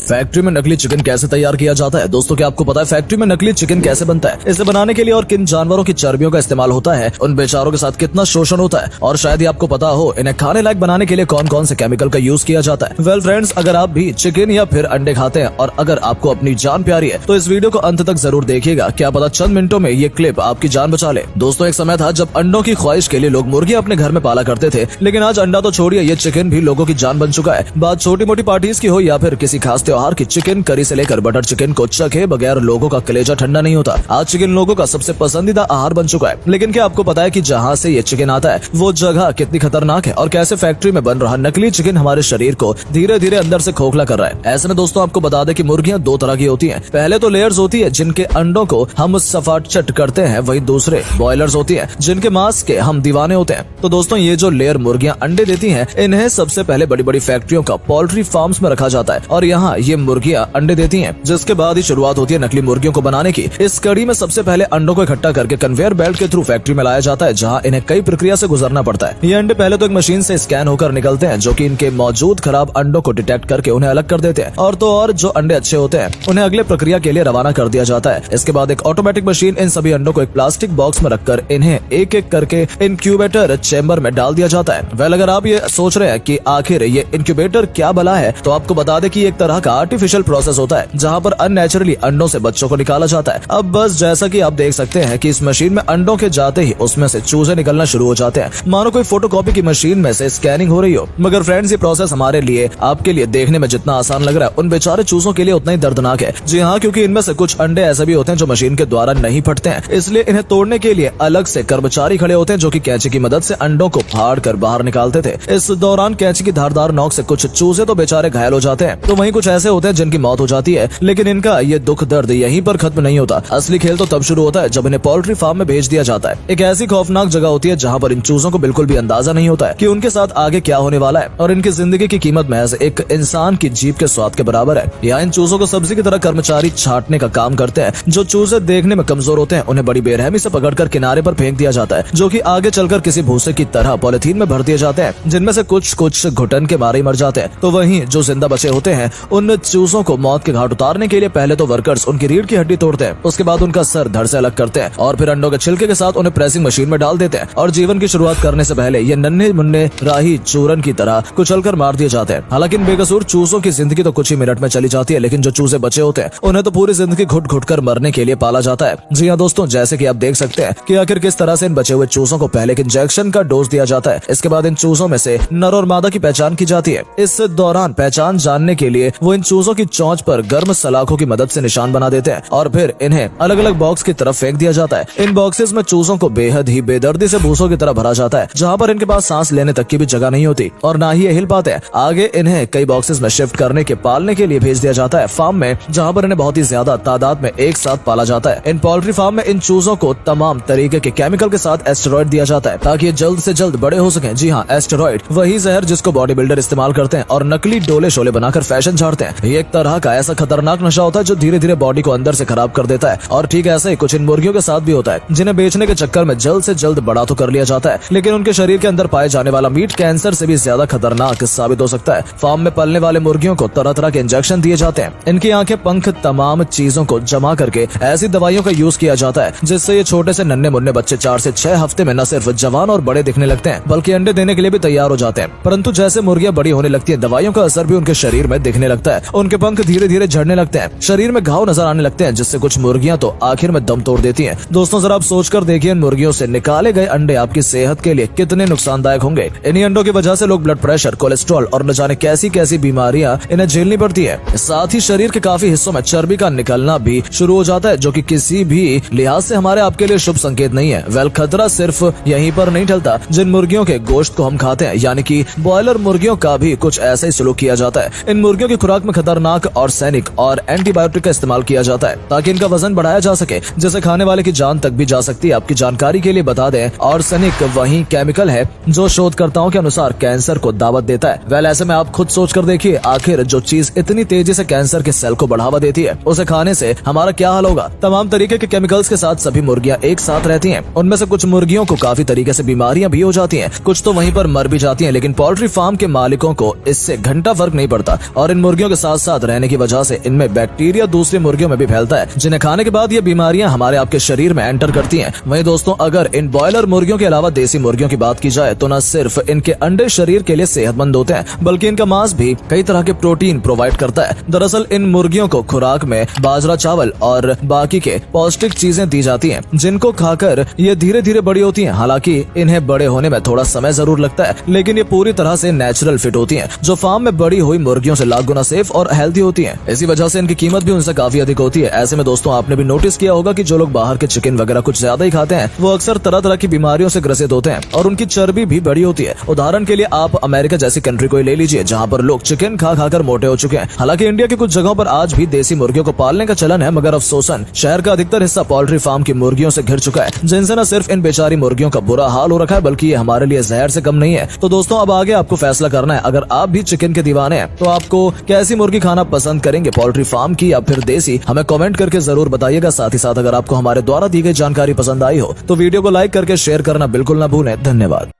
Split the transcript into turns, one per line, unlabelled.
Factory में नकली chicken कैसे तैयार किया जाता है? दोस्तों क्या आपको पता है फैक्ट्री में नकली चिकन कैसे बनता है? इसे बनाने के लिए और किन जानवरों की चर्बियों का इस्तेमाल होता है, उन बेचारों के साथ कितना शोषण होता है, और शायद ही आपको पता हो इन्हें खाने लायक बनाने के लिए कौन कौन से केमिकल का यूज किया जाता है। वेल फ्रेंड्स, अगर आप भी चिकन या फिर अंडे खाते हैं और अगर आपको अपनी जान प्यारी है तो इस वीडियो को अंत तक जरूर देखिएगा। क्या पता चंद मिनटों में ये क्लिप आपकी जान बचा ले। दोस्तों एक समय था जब अंडों की ख्वाहिश के लिए लोग मुर्गियां अपने घर में पाला करते थे, लेकिन आज अंडा तो छोड़िए, ये चिकन भी लोगों की जान बन चुका है। बात छोटी मोटी पार्टीज की हो या फिर किसी खास त्योहार की, चिकन करी से लेकर बटर चिकन को चखे बगैर लोगों का कलेजा ठंडा नहीं होता। आज चिकन लोगों का सबसे पसंदीदा आहार बन चुका है। लेकिन क्या आपको पता है कि जहाँ से ये चिकन आता है वो जगह कितनी खतरनाक है और कैसे फैक्ट्री में बन रहा नकली चिकन हमारे शरीर को धीरे धीरे अंदर से खोखला कर रहा है। ऐसे में दोस्तों आपको बता दें कि मुर्गियां दो तरह की होती हैं। पहले तो लेयर्स होती है जिनके अंडों को हम सफाचट करते हैं, वही दूसरे बॉयलर्स होती है जिनके मांस के हम दीवाने होते हैं। तो दोस्तों ये जो लेयर मुर्गियां अंडे देती हैं, इन्हें सबसे पहले बड़ी बड़ी फैक्ट्रियों का पोल्ट्री फार्म्स में रखा जाता है और यहाँ ये मुर्गियां अंडे देती हैं, जिसके बाद ही शुरुआत होती है नकली मुर्गियों को बनाने की। इस कड़ी में सबसे पहले अंडों को इकट्ठा करके कन्वेयर बेल्ट के थ्रू फैक्ट्री में लाया जाता है, जहाँ इन्हें कई प्रक्रिया से गुजरना पड़ता है। ये अंडे पहले तो एक मशीन से स्कैन होकर निकलते हैं, जो कि इनके मौजूद खराब अंडों को डिटेक्ट करके उन्हें अलग कर देते हैं, और तो और जो अंडे अच्छे होते हैं उन्हें अगले प्रक्रिया के लिए रवाना कर दिया जाता है। इसके बाद एक ऑटोमेटिक मशीन इन सभी अंडों को एक प्लास्टिक बॉक्स में रखकर इन्हें एक एक करके इंक्यूबेटर चेंबर में डाल दिया जाता है। वेल अगर आप ये सोच रहे हैं कि आखिर ये इंक्यूबेटर क्या भला है, तो आपको बता दें कि एक तरह का आर्टिफिशियल प्रोसेस होता है जहाँ पर अननेचुरली अंडों से बच्चों को निकाला जाता है। अब बस जैसा कि आप देख सकते हैं कि इस मशीन में अंडों के जाते ही उसमें से चूजे निकलना शुरू हो जाते हैं, मानो कोई फोटोकॉपी की मशीन में से स्कैनिंग हो रही हो। मगर फ्रेंड्स ये प्रोसेस हमारे लिए, आपके लिए देखने में जितना आसान लग रहा है, उन बेचारे चूजों के लिए उतना ही दर्दनाक है। जी हाँ, क्योंकि इनमें से कुछ अंडे ऐसे भी होते हैं जो मशीन के द्वारा नहीं फटते हैं, इसलिए इन्हें तोड़ने के लिए अलग से कर्मचारी खड़े होते हैं जो कि कैंची की मदद से अंडों को फाड़ कर बाहर निकालते थे। इस दौरान कैंची की धारदार नोक से कुछ चूजे तो बेचारे घायल हो जाते हैं, तो वहीं कुछ ऐसे होते हैं जिनकी मौत हो जाती है। लेकिन इनका ये दुख दर्द यहीं पर खत्म नहीं होता। असली खेल तो तब शुरू होता है जब इन्हें पोल्ट्री फार्म में भेज दिया जाता है। एक ऐसी खौफनाक जगह होती है जहाँ पर इन चूजों को बिल्कुल भी अंदाजा नहीं होता है कि उनके साथ आगे क्या होने वाला है, और इनकी जिंदगी की कीमत महज एक इंसान की जीभ के स्वाद के बराबर है। यहाँ इन चूजों को सब्जी की तरह कर्मचारी छांटने का काम करते हैं। जो चूजे देखने में कमजोर होते हैं उन्हें बड़ी बेरहमी से पकड़कर किनारे पर फेंक दिया जाता है, जो कि आगे चलकर किसी भूसे की तरह पॉलिथीन में भर दिए जाते हैं, जिनमें से कुछ घुटन के मारे ही मर जाते हैं। तो वहीं जो जिंदा बचे होते हैं उन चूजों को मौत के घाट उतारने के लिए पहले तो वर्कर्स उनकी रीढ़ की हड्डी तोड़ते हैं, उसके बाद उनका सर धड़ से अलग करते हैं और फिर अंडों के छिलके के साथ उन्हें प्रेसिंग मशीन में डाल देते हैं, और जीवन की शुरुआत करने से पहले ये नन्हे मुन्ने राही चूरन की तरह कुचलकर मार दिए जाते हैं। हालांकि इन बेकसूर चूजों की जिंदगी तो कुछ ही मिनट में चली जाती है, लेकिन जो चूजे बचे होते हैं उन्हें तो पूरी जिंदगी घुट घुट कर मरने के लिए पाला जाता है। जी हाँ दोस्तों, जैसे कि आप देख सकते हैं कि आखिर किस तरह से इन बचे हुए चूजों को पहले एक इंजेक्शन का डोज दिया जाता है। इसके बाद इन चूजों में से नर और मादा की पहचान की जाती है। इस दौरान पहचान जानने के लिए वो इन चूजों की चोंच पर गर्म सलाखों की मदद से निशान बना देते हैं और फिर इन्हें अलग अलग बॉक्स की तरफ फेंक दिया जाता है। इन बॉक्सेस में चूजों को बेहद ही बेदर्दी से भूसों की तरह भरा जाता है, जहाँ पर इनके पास सांस लेने तक की भी जगह नहीं होती और ना ही ये हिल पाते हैं। आगे इन्हें कई बॉक्सेस में शिफ्ट करने के पालने के लिए भेज दिया जाता है फार्म में, जहाँ पर इन्हें बहुत ही ज्यादा तादाद में एक साथ पाला जाता है। इन पोल्ट्री फार्म में इन चूजों को तमाम तरीके के केमिकल के साथ एस्टेरॉइड दिया जाता है ताकि ये जल्द से जल्द बड़े हो सकें। जी हाँ, एस्टेरॉइड, वही जहर जिसको बॉडी बिल्डर इस्तेमाल करते हैं और नकली डोले शोले बनाकर फैशन झाड़ते हैं। ये एक तरह का ऐसा खतरनाक नशा होता है जो धीरे धीरे बॉडी को अंदर से खराब कर देता है, और ठीक ऐसे ही कुछ इन मुर्गियों के साथ भी होता है, जिन्हें बेचने के चक्कर में जल्द से जल्द बड़ा तो कर लिया जाता है, लेकिन उनके शरीर के अंदर पाए जाने वाला मीट कैंसर से भी ज्यादा खतरनाक साबित हो सकता है। फार्म में पलने वाले मुर्गियों को तरह तरह के इंजेक्शन दिए जाते हैं। इनकी आंखें, पंख, तमाम चीजों को जमा करके ऐसी दवाइयों का यूज किया जाता है जिससे ये छोटे से नन्हे मुन्ने बच्चे 4 से 6 हफ्ते में न सिर्फ जवान और बड़े दिखने लगते हैं बल्कि अंडे देने के लिए भी तैयार हो जाते हैं। परंतु जैसे मुर्गियां बड़ी होने लगती हैं, दवाइयों का असर भी उनके शरीर में दिखने लगता है। उनके पंख धीरे धीरे झड़ने लगते हैं, शरीर में घाव नजर आने लगते हैं, जिससे कुछ मुर्गियां तो आखिर में दम तोड़ देती हैं। दोस्तों जरा आप सोचकर देखिए, इन मुर्गियों से निकाले गए अंडे आपकी सेहत के लिए कितने नुकसानदायक होंगे। इन्हीं अंडों की वजह से लोग ब्लड प्रेशर, कोलेस्ट्रॉल और न जाने कैसी कैसी बीमारियां इन्हें झेलनी पड़ती है। साथ ही शरीर के काफी हिस्सों में चर्बी का निकलना भी शुरू हो जाता है, जो कि किसी भी लिहाज से हमारे आपके लिए शुभ संकेत नहीं है। वेल खतरा सिर्फ यहीं पर नहीं टलता। जिन मुर्गियों के गोश्त को हम खाते हैं, यानी कि बॉयलर मुर्गियों का भी कुछ ऐसा ही सलूक किया जाता है। इन मुर्गियों की खुराक में खतरनाक आर्सेनिक और एंटीबायोटिक का इस्तेमाल किया जाता है ताकि इनका वजन बढ़ाया जा सके, जिसे खाने वाले की जान तक भी जा सकती है। आपकी जानकारी के लिए बता दें, आर्सेनिक वही केमिकल है जो शोधकर्ताओं के अनुसार कैंसर को दावत देता है। वेल ऐसे में आप खुद सोच कर देखिए, आखिर जो चीज इतनी तेजी से कैंसर के सेल को बढ़ावा देती है, उसे खाने से हमारा क्या हाल होगा। तमाम तरीके के केमिकल्स के साथ सभी मुर्गियां एक साथ रहती हैं। उनमें से कुछ मुर्गियों को काफी तरीके से बीमारियां भी हो जाती हैं, कुछ तो वहीं पर मर भी जाती हैं, लेकिन पोल्ट्री फार्म के मालिकों को इससे घंटा फर्क नहीं पड़ता और इन मुर्गियों के के साथ साथ रहने की वजह से इनमें बैक्टीरिया दूसरी मुर्गियों में भी फैलता है, जिन्हें खाने के बाद ये बीमारियां हमारे आपके शरीर में एंटर करती हैं। वहीं दोस्तों, अगर इन बॉयलर मुर्गियों के अलावा देसी मुर्गियों की बात की जाए तो न सिर्फ इनके अंडे शरीर के लिए सेहतमंद होते हैं, बल्कि इनका मांस भी कई तरह के प्रोटीन प्रोवाइड करता है। दरअसल इन मुर्गियों को खुराक में बाजरा, चावल और बाकी के पौष्टिक चीजें दी जाती हैं, जिनको खाकर ये धीरे धीरे बड़ी होती हैं। हालांकि इन्हें बड़े होने में थोड़ा समय जरूर लगता है, लेकिन ये पूरी तरह से नेचुरल फिट होती हैं, जो फार्म में बड़ी हुई मुर्गियों से लाख गुना सेफ और हेल्दी होती हैं। इसी वजह से इनकी कीमत भी उनसे काफी अधिक होती है। ऐसे में दोस्तों, आपने भी नोटिस किया होगा कि जो लोग बाहर के चिकन वगैरह कुछ ज्यादा ही खाते हैं, वो अक्सर तरह तरह की बीमारियों से ग्रसित होते हैं और उनकी चर्बी भी बड़ी होती है। उदाहरण के लिए आप अमेरिका जैसी कंट्री को ले लीजिए, जहाँ पर लोग चिकन खा खाकर मोटे हो चुके हैं। हालांकि इंडिया की कुछ जगहों पर आज भी देसी मुर्गियों को पालने का चलन है, मगर अफसोसन शहर का अधिकतर हिस्सा पोल्ट्री फार्म की मुर्गियों से घिर चुका है, जिनसे न सिर्फ इन बेचारी मुर्गियों का बुरा हाल हो रखा है, बल्कि ये हमारे लिए जहर से कम नहीं है। तो दोस्तों, अब आगे आपको फैसला करना है। अगर आप भी चिकन के दीवाने हैं तो आपको कैसी मुर्गी खाना पसंद करेंगे, पोल्ट्री फार्म की या फिर देसी? हमें कमेंट करके जरूर बताइएगा। साथ ही साथ अगर आपको हमारे द्वारा दी गई जानकारी पसंद आई हो तो वीडियो को लाइक करके शेयर करना बिल्कुल न भूलें। धन्यवाद।